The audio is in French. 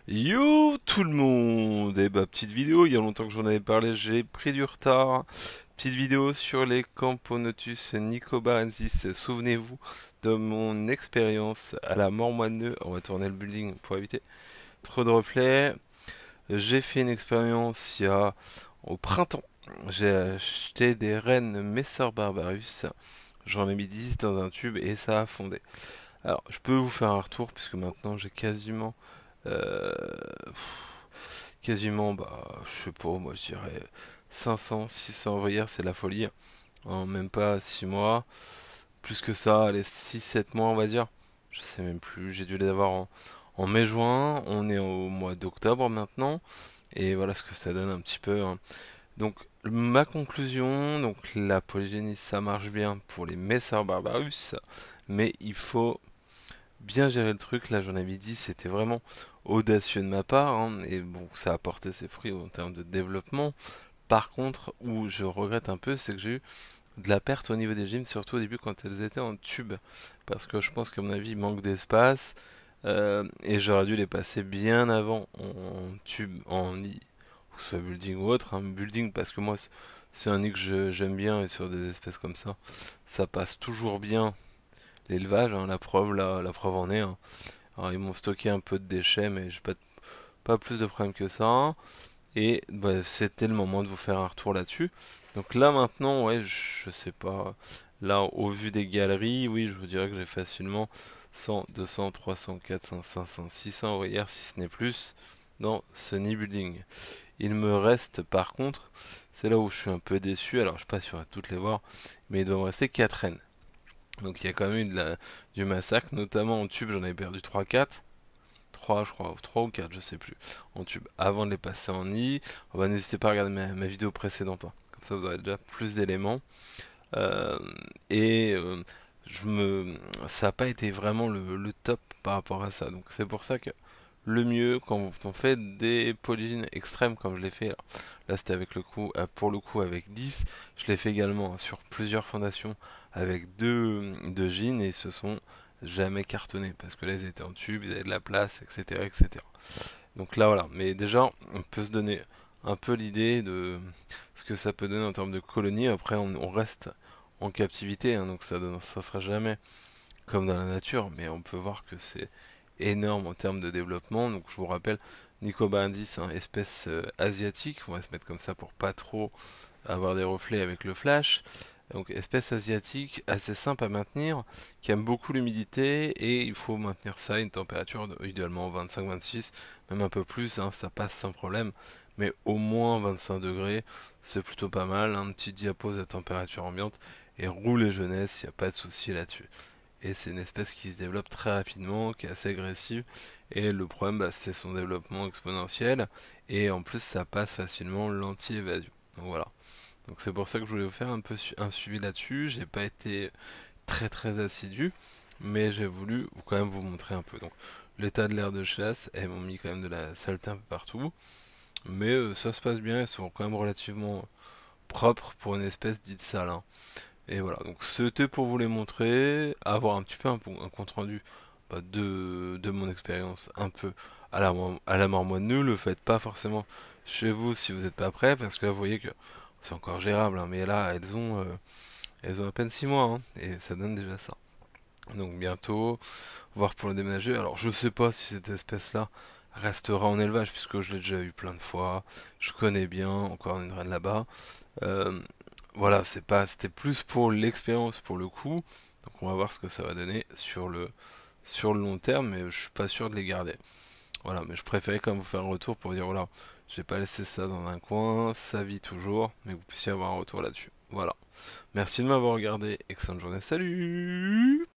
Yo tout le monde! Et bah petite vidéo, il y a longtemps que j'en avais parlé, j'ai pris du retard. Petite vidéo sur les Camponotus nicobarensis. Souvenez-vous de mon expérience à la mort moineux. On va tourner le building pour éviter trop de reflets. J'ai fait une expérience au printemps. J'ai acheté des rennes Messer Barbarus. J'en ai mis 10 dans un tube et ça a fondé. Alors, je peux vous faire un retour puisque maintenant j'ai euh, quasiment, bah, je sais pas, moi je dirais 500, 600 ouvrières, c'est la folie. En même pas 6 mois. Plus que ça, allez, 6-7 mois on va dire. Je sais même plus, j'ai dû les avoir en mai-juin. On est au mois d'octobre maintenant. Et voilà ce que ça donne un petit peu, hein. Donc, ma conclusion, donc la polygénie ça marche bien pour les Messer Barbarus. Mais il faut bien gérer le truc. Là, j'en avais dit, c'était vraiment audacieux de ma part, hein, et bon, ça a porté ses fruits en termes de développement. Par contre, où je regrette un peu, c'est que j'ai eu de la perte au niveau des gyms, surtout au début quand elles étaient en tube, parce que je pense qu'à mon avis, il manque d'espace, et j'aurais dû les passer bien avant en tube, en nid, que ce soit building ou autre, hein. Building parce que moi, c'est un nid que j'aime bien, et sur des espèces comme ça passe toujours bien l'élevage, hein, la preuve là, la preuve en est, hein. Alors ils m'ont stocké un peu de déchets, mais j'ai pas plus de problèmes que ça. Et bah, c'était le moment de vous faire un retour là-dessus. Donc là maintenant, ouais, je sais pas. Là, au vu des galeries, oui, je vous dirais que j'ai facilement 100, 200, 300, 400, 500, 600 ouvrières, si ce n'est plus, dans ce nid building. Il me reste par contre, c'est là où je suis un peu déçu, alors je sais pas si on va toutes les voir, mais il doit me rester 4 rennes. Donc il y a quand même eu du massacre, notamment en tube, j'en avais perdu 3-4. 3 je crois, 3 ou 4 je sais plus, en tube, avant de les passer en nid. On va n'hésitez pas à regarder ma vidéo précédente, hein. Comme ça vous aurez déjà plus d'éléments. Euh, et je me, ça n'a pas été vraiment le top par rapport à ça. Donc c'est pour ça que le mieux quand on fait des polygynes extrêmes comme je l'ai fait, alors, là c'était avec le coup, pour le coup avec 10, je l'ai fait également, hein, sur plusieurs fondations avec deux gines et ils se sont jamais cartonnés parce que là ils étaient en tube, ils avaient de la place, etc., etc. Donc là voilà, mais déjà on peut se donner un peu l'idée de ce que ça peut donner en termes de colonies. Après on reste en captivité, hein, donc ça sera jamais comme dans la nature, mais on peut voir que c'est énorme en termes de développement. Donc je vous rappelle, Nicoba indice, hein, espèce asiatique, on va se mettre comme ça pour pas trop avoir des reflets avec le flash. Donc espèce asiatique assez simple à maintenir, qui aime beaucoup l'humidité et il faut maintenir ça à une température idéalement 25-26, même un peu plus, hein, ça passe sans problème, mais au moins 25 degrés, c'est plutôt pas mal. Un petit diapo à température ambiante et roule les jeunesses, il n'y a pas de souci là-dessus. Et c'est une espèce qui se développe très rapidement, qui est assez agressive. Et le problème, bah, c'est son développement exponentiel. Et en plus, ça passe facilement l'anti-évasion. Donc voilà. Donc c'est pour ça que je voulais vous faire un peu un suivi là-dessus. J'ai pas été très assidu, mais j'ai voulu quand même vous montrer un peu. Donc l'état de l'air de chasse, elles m'ont mis quand même de la saleté un peu partout. Mais ça se passe bien, elles sont quand même relativement propres pour une espèce dite sale, hein. Et voilà, donc c'était pour vous les montrer, avoir un petit peu un compte rendu, bah, de mon expérience un peu à la marmotte. Ne le faites pas forcément chez vous si vous n'êtes pas prêt, parce que là vous voyez que c'est encore gérable, hein, mais là elles ont à peine 6 mois, hein, et ça donne déjà ça. Donc bientôt, voir pour le déménager. Alors je sais pas si cette espèce-là restera en élevage, puisque je l'ai déjà eu plein de fois, je connais bien, encore une reine là-bas. Euh, voilà, c'était plus pour l'expérience pour le coup. Donc on va voir ce que ça va donner sur le long terme, mais je suis pas sûr de les garder. Voilà, mais je préférais quand même vous faire un retour pour dire voilà, j'ai pas laissé ça dans un coin, ça vit toujours, mais que vous puissiez avoir un retour là-dessus. Voilà. Merci de m'avoir regardé, excellente journée, salut!